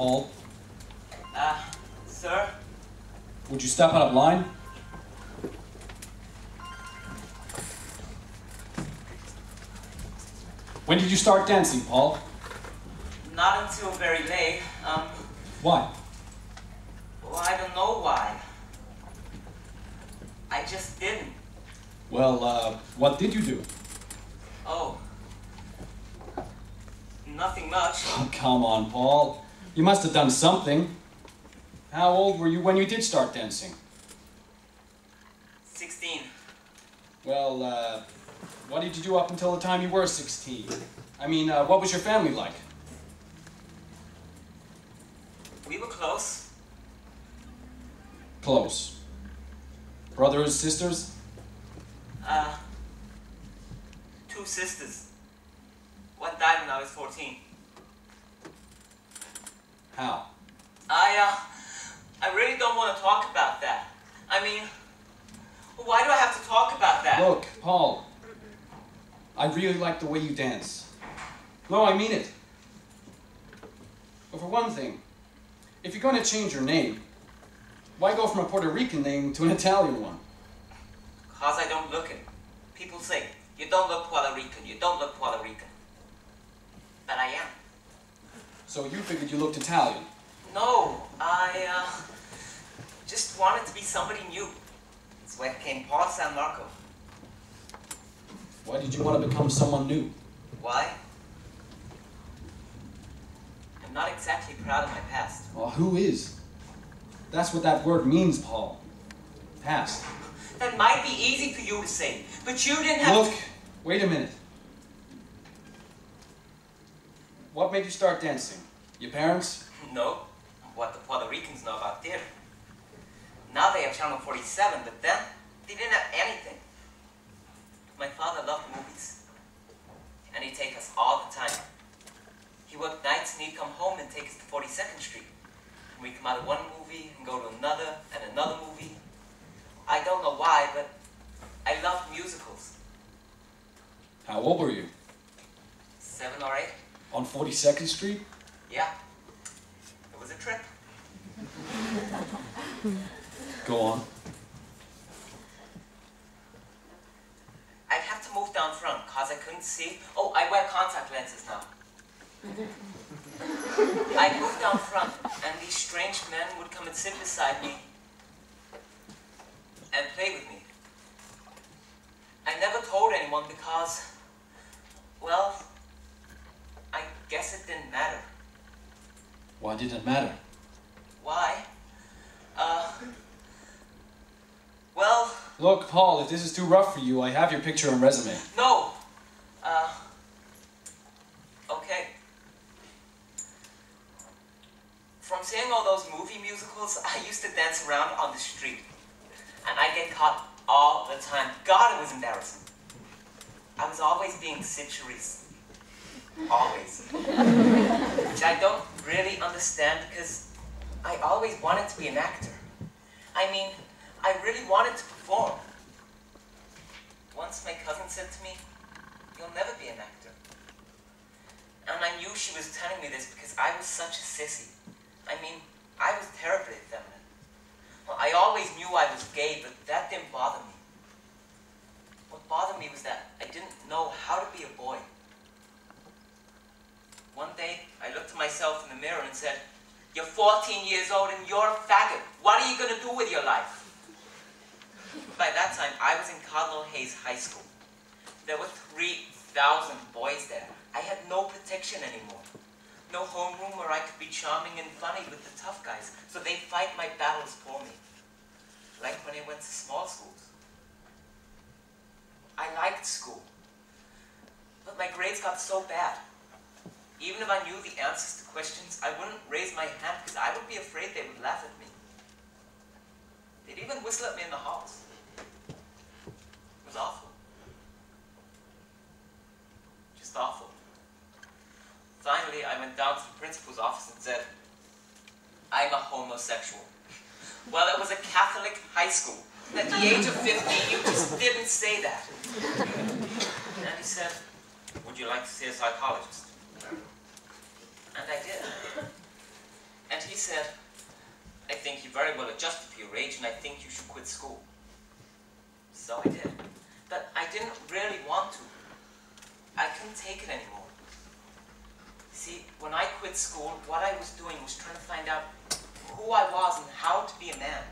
Paul. Sir? Would you step out of line? When did you start dancing, Paul? Not until very late. Why? Well, I don't know why. I just didn't. Well, what did you do? Oh. Nothing much. Oh, come on, Paul. You must have done something. How old were you when you did start dancing? 16. Well, what did you do up until the time you were 16? I mean, what was your family like? We were close. Close. Brothers, sisters? 2 sisters. One died when I was 14. How? I really don't want to talk about that. I mean, why do I have to talk about that? Look, Paul, I really like the way you dance. No, I mean it. But for one thing, if you're going to change your name, why go from a Puerto Rican name to an Italian one? Because I don't look it. People say, you don't look Puerto Rican, you don't look Puerto Rican. But I am. So you figured you looked Italian? No, I just wanted to be somebody new. That's why I came Paul San Marco. Why did you want to become someone new? Why? I'm not exactly proud of my past. Well, who is? That's what that word means, Paul. Past. That might be easy for you to say, but you didn't have Look, wait a minute. What made you start dancing? Your parents? No. What the Puerto Ricans know about theater. Now they have Channel 47, but then they didn't have anything. My father loved movies, and he'd take us all the time. He worked nights and he'd come home and take us to 42nd Street. And we'd come out of one movie and go to another and another movie. I don't know why, but I loved musicals. How old were you? 7 or 8. On 42nd Street? Yeah. It was a trip. Go on. I'd have to move down front because I couldn't see. Oh, I wear contact lenses now. I'd move down front and these strange men would come and sit beside me and play with me. I never told anyone because, well, I guess it didn't matter. Why did it matter? Why? Well... Look, Paul, if this is too rough for you, I have your picture and resume. No! Okay. From seeing all those movie musicals, I used to dance around on the street. And I'd get caught all the time. God, it was embarrassing. I was always being situaries. Always. Which I don't really understand because I always wanted to be an actor. I mean, I really wanted to perform. Once my cousin said to me, "You'll never be an actor." And I knew she was telling me this because I was such a sissy. I mean, I was terribly feminine. Well, I always knew I was gay, but that didn't bother me. What bothered me was that I didn't know how to be a boy. One day, I looked at myself in the mirror and said, "You're 14 years old and you're a faggot. What are you going to do with your life?" By that time, I was in Cardinal Hayes High School. There were 3,000 boys there. I had no protection anymore. No homeroom where I could be charming and funny with the tough guys, so they'd fight my battles for me. Like when I went to small schools. I liked school. But my grades got so bad. Even if I knew the answers to questions, I wouldn't raise my hand because I would be afraid they would laugh at me. They'd even whistle at me in the halls. It was awful. Just awful. Finally, I went down to the principal's office and said, "I'm a homosexual." Well, it was a Catholic high school. At the age of 15, you just didn't say that. And he said, "Would you like to see a psychologist?" And I did. And he said, I think you're very well adjusted for your age, and I think you should quit school. So I did. But I didn't really want to. I couldn't take it anymore. See, when I quit school, what I was doing was trying to find out who I was and how to be a man.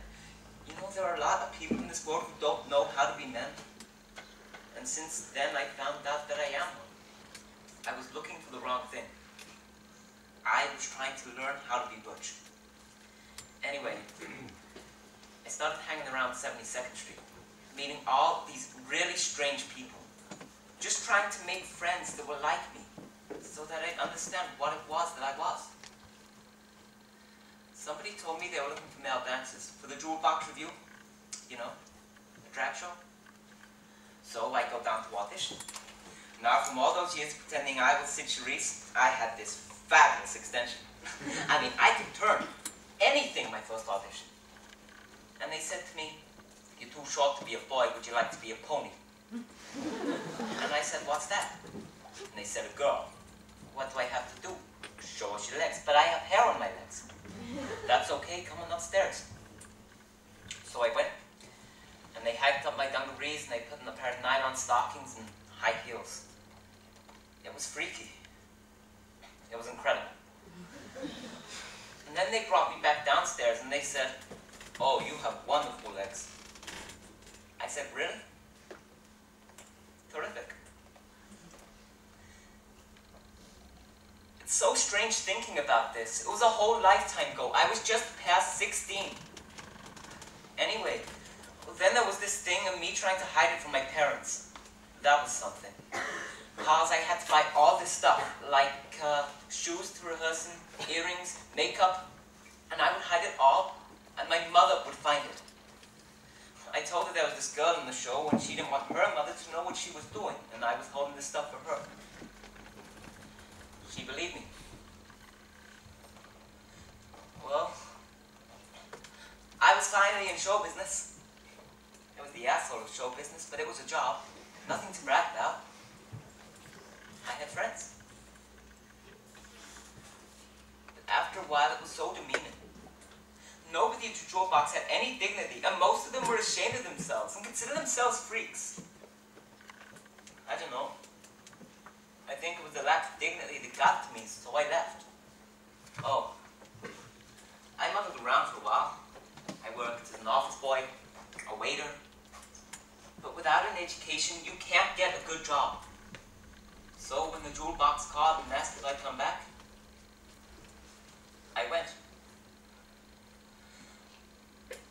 You know, there are a lot of people in this world who don't know how to be men. And since then, I found out that I am one. I was looking for the wrong thing. I was trying to learn how to be butch. Anyway, I started hanging around 72nd Street, meeting all these really strange people, just trying to make friends that were like me, so that I'd understand what it was that I was. Somebody told me they were looking for male dancers for the Jewel Box Review, you know, the drag show. So I go down to audition. Now, from all those years pretending I was Sid Charisse, I had this fabulous extension. I mean, I could turn anything my first audition. And they said to me, you're too short to be a boy, would you like to be a pony? And I said, what's that? And they said, a girl. What do I have to do? Show us your legs. But I have hair on my legs. That's okay, come on upstairs. So I went, and they hiked up my dungarees, and they put in a pair of nylon stockings and high heels. It was freaky. It was incredible. And then they brought me back downstairs, and they said, oh, you have wonderful legs. I said, really? Terrific. It's so strange thinking about this. It was a whole lifetime ago. I was just past 16. Anyway, well, then there was this thing of me trying to hide it from my parents. That was something. Because I had to buy all this stuff, like shoes to rehearse in, earrings, makeup, and I would hide it all, and my mother would find it. I told her there was this girl in the show, and she didn't want her mother to know what she was doing, and I was holding this stuff for her. She believed me. Well, I was finally in show business. It was the asshole of show business, but it was a job. Nothing to brag about. I had friends. But after a while, it was so demeaning. Nobody at the Jewel Box had any dignity, and most of them were ashamed of themselves and considered themselves freaks. I don't know. I think it was the lack of dignity that got to me, so I left. Oh. I muddled around for a while. I worked as an office boy, a waiter. But without an education, you can't get a good job. So when the Jewel Box called and asked if I'd come back, I went.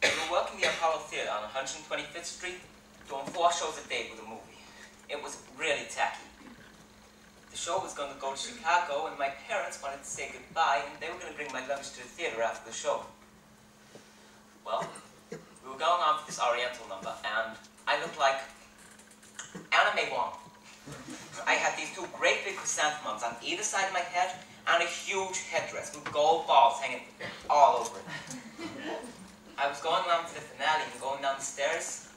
We were working the Apollo Theater on 125th Street, doing 4 shows a day with a movie. It was really tacky. The show was going to go to Chicago, and my parents wanted to say goodbye, and they were going to bring my luggage to the theater after the show. Well, we were going on for this Oriental number, and I looked like Anime Wong. I had these 2 great big chrysanthemums on either side of my head, and a huge headdress with gold balls hanging all over it. I was going on to the finale and going down the stairs,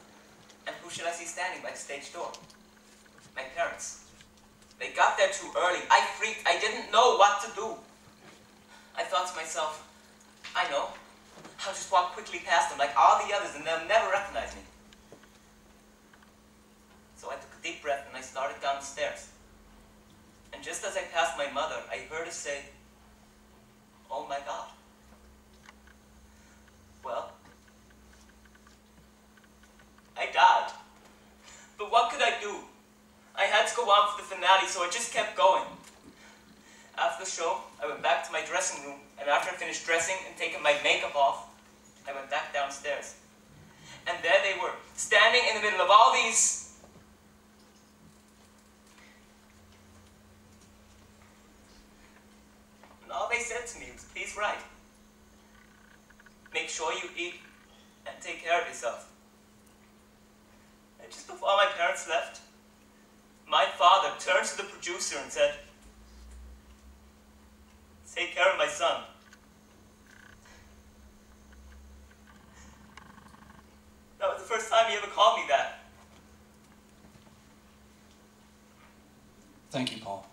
and who should I see standing by the stage door? My parents. They got there too early. I freaked. I didn't know what to do. I thought to myself, I know. I'll just walk quickly past them like all the others, and they'll never recognize me. So I took a deep breath, and I started down the stairs. And just as I passed my mother, I heard her say, oh my God. Well, I died. But what could I do? I had to go on for the finale, so I just kept going. After the show, I went back to my dressing room, and after I finished dressing and taking my makeup off, I went back downstairs. And there they were, standing in the middle of all these... And all they said to me was, please write. Make sure you eat and take care of yourself. And just before my parents left, my father turned to the producer and said, take care of my son. That was the first time he ever called me that. Thank you, Paul.